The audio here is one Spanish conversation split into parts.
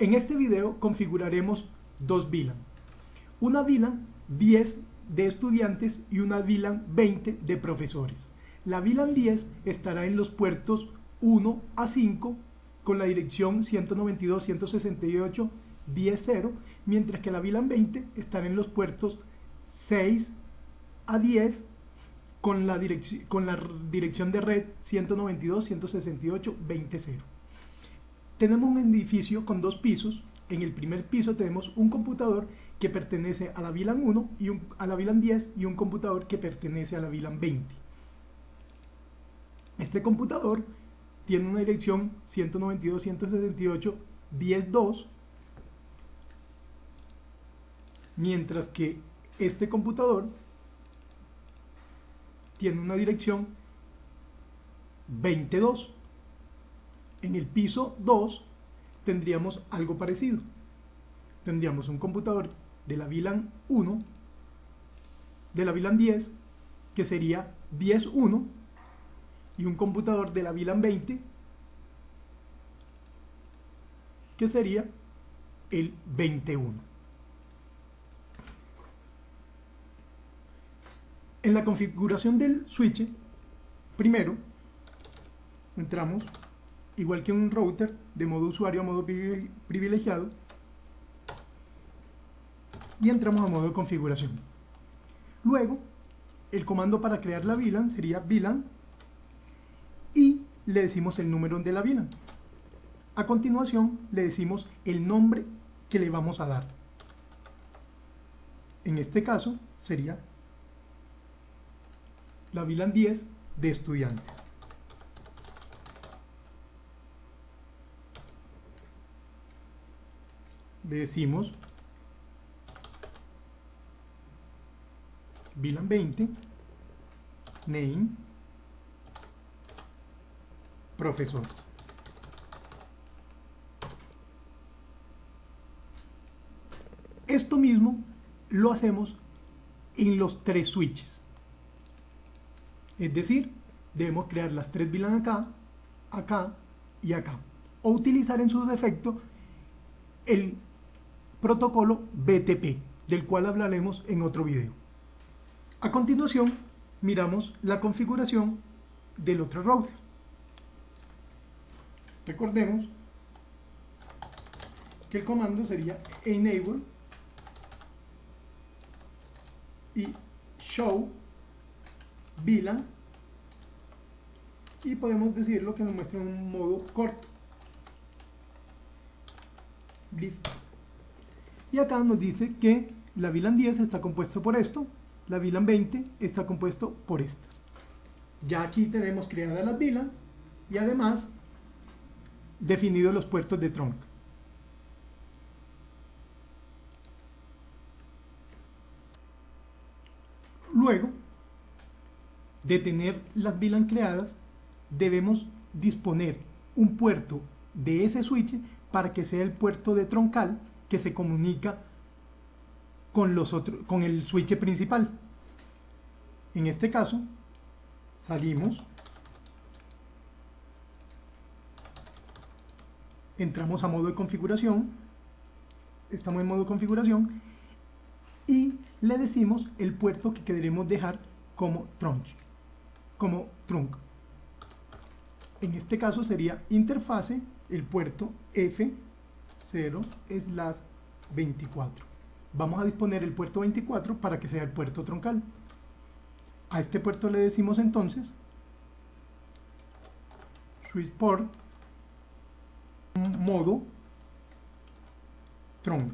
En este video configuraremos dos VLAN. Una VLAN 10 de estudiantes y una VLAN 20 de profesores. La VLAN 10 estará en los puertos 1 a 5 con la dirección 192.168.10.0, mientras que la VLAN 20 estará en los puertos 6 a 10 con la dirección de red 192.168.20.0. Tenemos un edificio con dos pisos. En el primer piso tenemos un computador que pertenece a la VLAN 1 y a la VLAN 10 y un computador que pertenece a la VLAN 20. Este computador tiene una dirección 192.168.10.2, mientras que este computador tiene una dirección 20.2. En el piso 2 tendríamos algo parecido. Tendríamos un computador de la VLAN 1, de la VLAN 10, que sería 10.1, y un computador de la VLAN 20, que sería el 20.1. En la configuración del switch, primero entramos, igual que un router, de modo usuario a modo privilegiado, y entramos a modo de configuración. Luego, el comando para crear la VLAN sería VLAN y le decimos el número de la VLAN. A continuación, le decimos el nombre que le vamos a dar. En este caso, sería la VLAN 10 de estudiantes. Le decimos VLAN 20, name, profesor. Esto mismo lo hacemos en los tres switches. Es decir, debemos crear las tres VLAN acá, acá y acá. O utilizar en su defecto el protocolo BTP, del cual hablaremos en otro video. A continuación, miramos la configuración del otro router. Recordemos que el comando sería enable y show VLAN, y podemos decirlo que nos muestre en un modo corto, brief. Y acá nos dice que la VLAN 10 está compuesto por esto, la VLAN 20 está compuesto por estas. Ya aquí tenemos creadas las VLANs y además definidos los puertos de trunk. Luego de tener las VLAN creadas, debemos disponer un puerto de ese switch para que sea el puerto de troncal que se comunica con el switch principal. En este caso, salimos, entramos a modo de configuración, estamos en modo de configuración y le decimos el puerto que queremos dejar como trunk. En este caso sería interfase el puerto F0/24. Vamos a disponer el puerto 24 para que sea el puerto troncal. A este puerto le decimos entonces switch port modo trunk.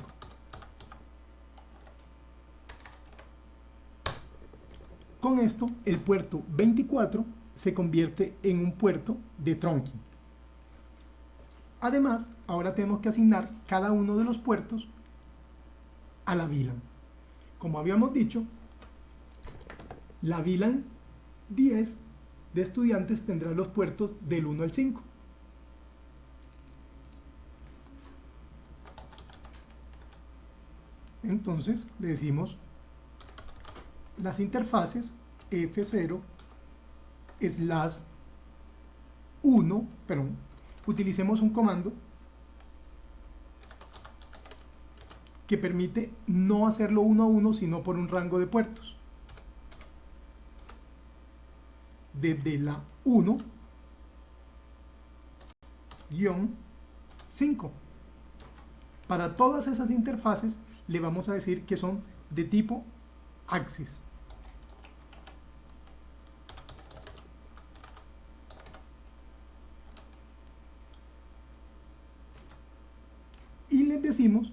Con esto, el puerto 24 se convierte en un puerto de trunking. Además, ahora tenemos que asignar cada uno de los puertos a la VLAN. Como habíamos dicho, la VLAN 10 de estudiantes tendrá los puertos del 1 al 5. Entonces le decimos las interfaces F0/1, utilicemos un comando que permite no hacerlo uno a uno, sino por un rango de puertos. Desde la 1-5. Para todas esas interfaces le vamos a decir que son de tipo Access. Y les decimos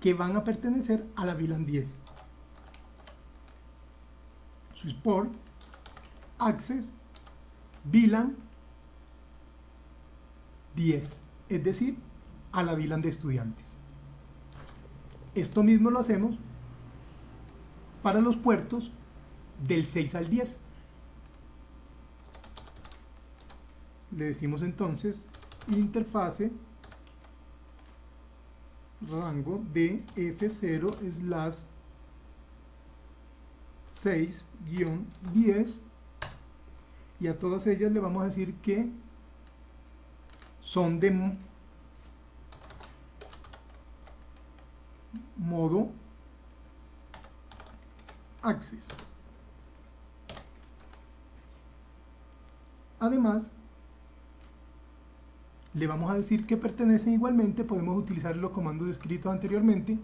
que van a pertenecer a la VLAN 10. Switchport, Access, VLAN 10, es decir, a la VLAN de estudiantes. Esto mismo lo hacemos para los puertos del 6 al 10. Le decimos entonces interfase rango de F0/6-10 y a todas ellas le vamos a decir que son de modo Access. Además, le vamos a decir que pertenecen igualmente, podemos utilizar los comandos escritos anteriormente,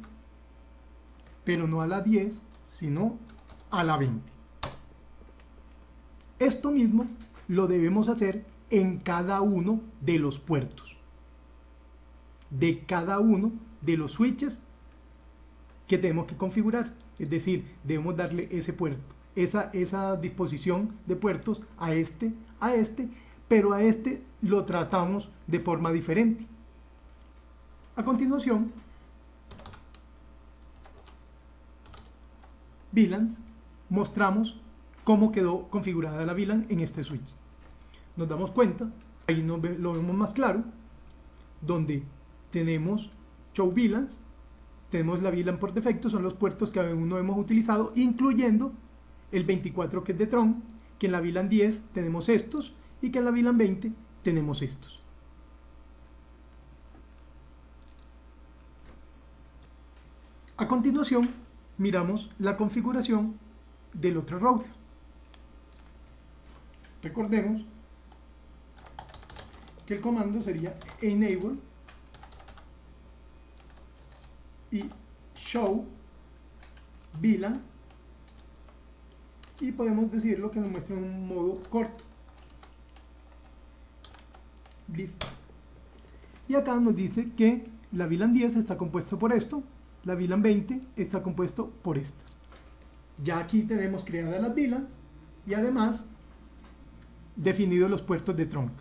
pero no a la 10, sino a la 20. Esto mismo lo debemos hacer en cada uno de los puertos, de cada uno de los switches que tenemos que configurar. Es decir, debemos darle ese puerto, esa disposición de puertos a este, pero a este lo tratamos de forma diferente. A continuación, VLANs, mostramos cómo quedó configurada la VLAN en este switch. Nos damos cuenta, ahí lo vemos más claro, donde tenemos Show VLANs, tenemos la VLAN por defecto, son los puertos que aún no hemos utilizado, incluyendo el 24 que es de Tron, que en la VLAN 10 tenemos estos, y que en la VLAN 20 tenemos estos. A continuación, miramos la configuración del otro router. Recordemos que el comando sería enable y show VLAN, y podemos decirlo que nos muestre en un modo corto. Y acá nos dice que la VLAN 10 está compuesto por esto, la VLAN 20 está compuesto por estas. Ya aquí tenemos creadas las VLANs y además definidos los puertos de trunk.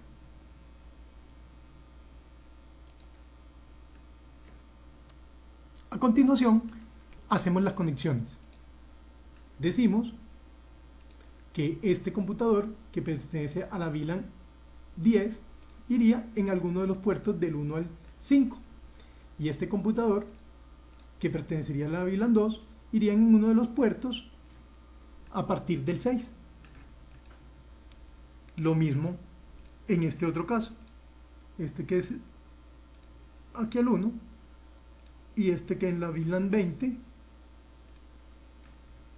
A continuación, hacemos las conexiones. Decimos que este computador, que pertenece a la VLAN 10, iría en alguno de los puertos del 1 al 5. Y este computador, que pertenecería a la VLAN 2, iría en uno de los puertos a partir del 6. Lo mismo en este otro caso. Este que es aquí al 1 y este que en la VLAN 20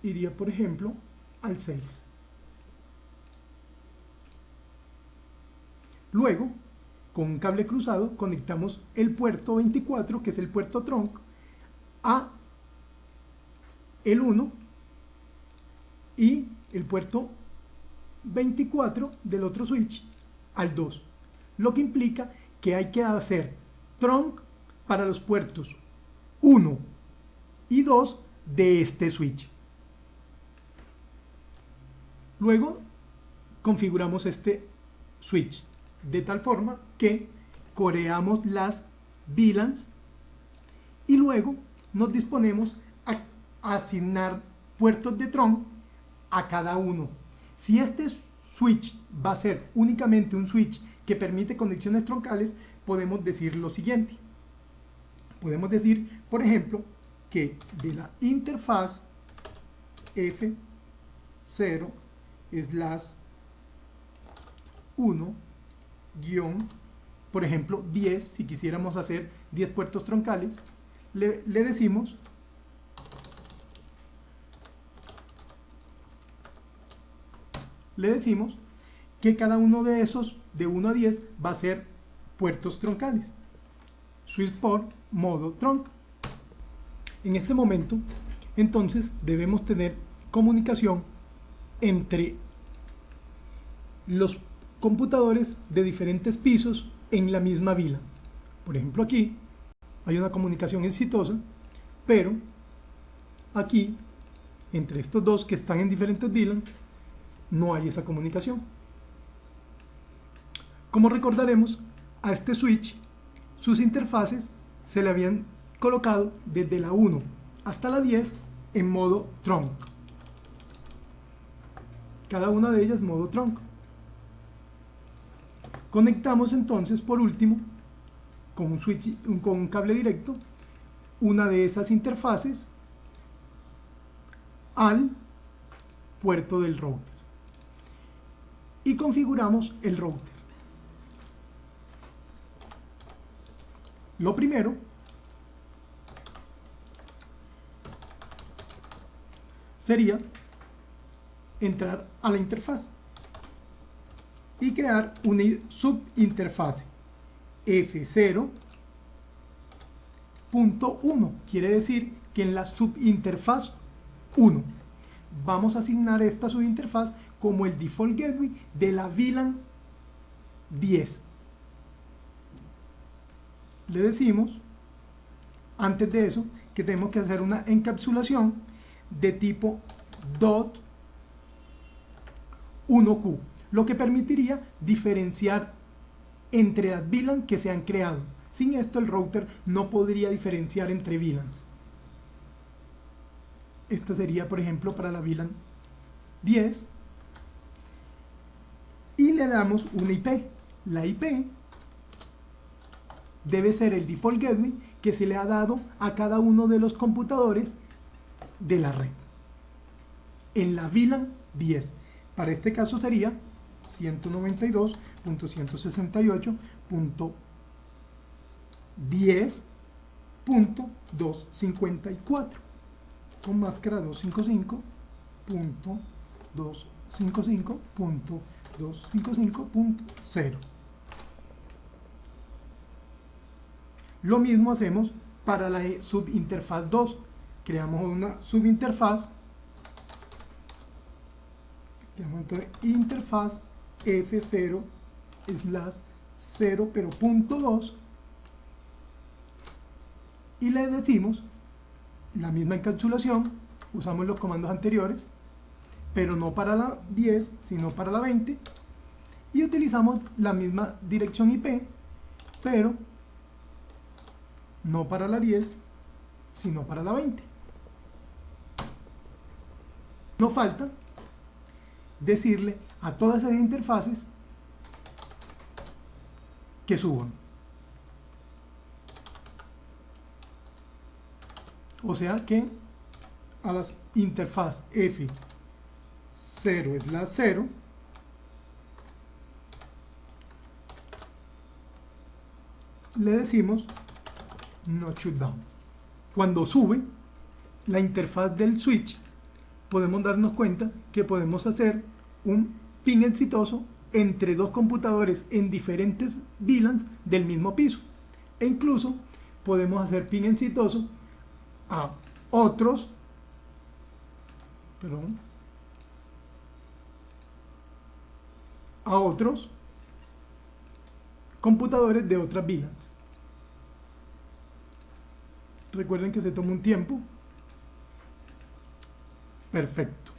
iría, por ejemplo, al 6. Luego, con un cable cruzado, conectamos el puerto 24, que es el puerto trunk, a el 1 y el puerto 24 del otro switch al 2. Lo que implica que hay que hacer trunk para los puertos 1 y 2 de este switch. Luego configuramos este switch de tal forma que coreamos las VLANs y luego nos disponemos a asignar puertos de Tron a cada uno. Si este switch va a ser únicamente un switch que permite conexiones troncales, podemos decir lo siguiente. Podemos decir, por ejemplo, que de la interfaz F0/1 por ejemplo 10, si quisiéramos hacer 10 puertos troncales, le decimos que cada uno de esos, de 1 a 10, va a ser puertos troncales. Switch por modo trunk. En este momento, entonces, debemos tener comunicación entre los computadores de diferentes pisos en la misma VLAN. Por ejemplo, aquí hay una comunicación exitosa, pero aquí, entre estos dos que están en diferentes VLAN, no hay esa comunicación. Como recordaremos, a este switch, sus interfaces se le habían colocado desde la 1 hasta la 10 en modo trunk. Cada una de ellas modo trunk. Conectamos entonces, por último, con un switch, con un cable directo, una de esas interfaces al puerto del router y configuramos el router. Lo primero sería entrar a la interfaz y crear una subinterfaz F0.1. Quiere decir que en la subinterfaz 1 vamos a asignar esta subinterfaz como el default gateway de la VLAN 10. Le decimos, antes de eso, que tenemos que hacer una encapsulación de tipo .1Q, lo que permitiría diferenciar entre las VLAN que se han creado. Sin esto el router no podría diferenciar entre VLANs. Esta sería, por ejemplo, para la VLAN 10 y le damos una IP. La IP debe ser el default gateway que se le ha dado a cada uno de los computadores de la red en la VLAN 10. Para este caso sería 192.168.10.254 con máscara 255.255.255.0. Lo mismo hacemos para la subinterfaz 2. Creamos una subinterfaz. Creamos entonces interfaz F0/0 pero .2 y le decimos la misma encapsulación. Usamos los comandos anteriores, pero no para la 10, sino para la 20. Y utilizamos la misma dirección IP, pero no para la 10, sino para la 20. Nos falta decirle a todas esas interfaces que suban. O sea que a las interfaz F0/0 le decimos no shutdown. Cuando sube la interfaz del switch, podemos darnos cuenta que podemos hacer un ping exitoso entre dos computadores en diferentes VLANs del mismo piso, e incluso podemos hacer ping exitoso a otros computadores de otras VLANs. Recuerden que se toma un tiempo. Perfecto.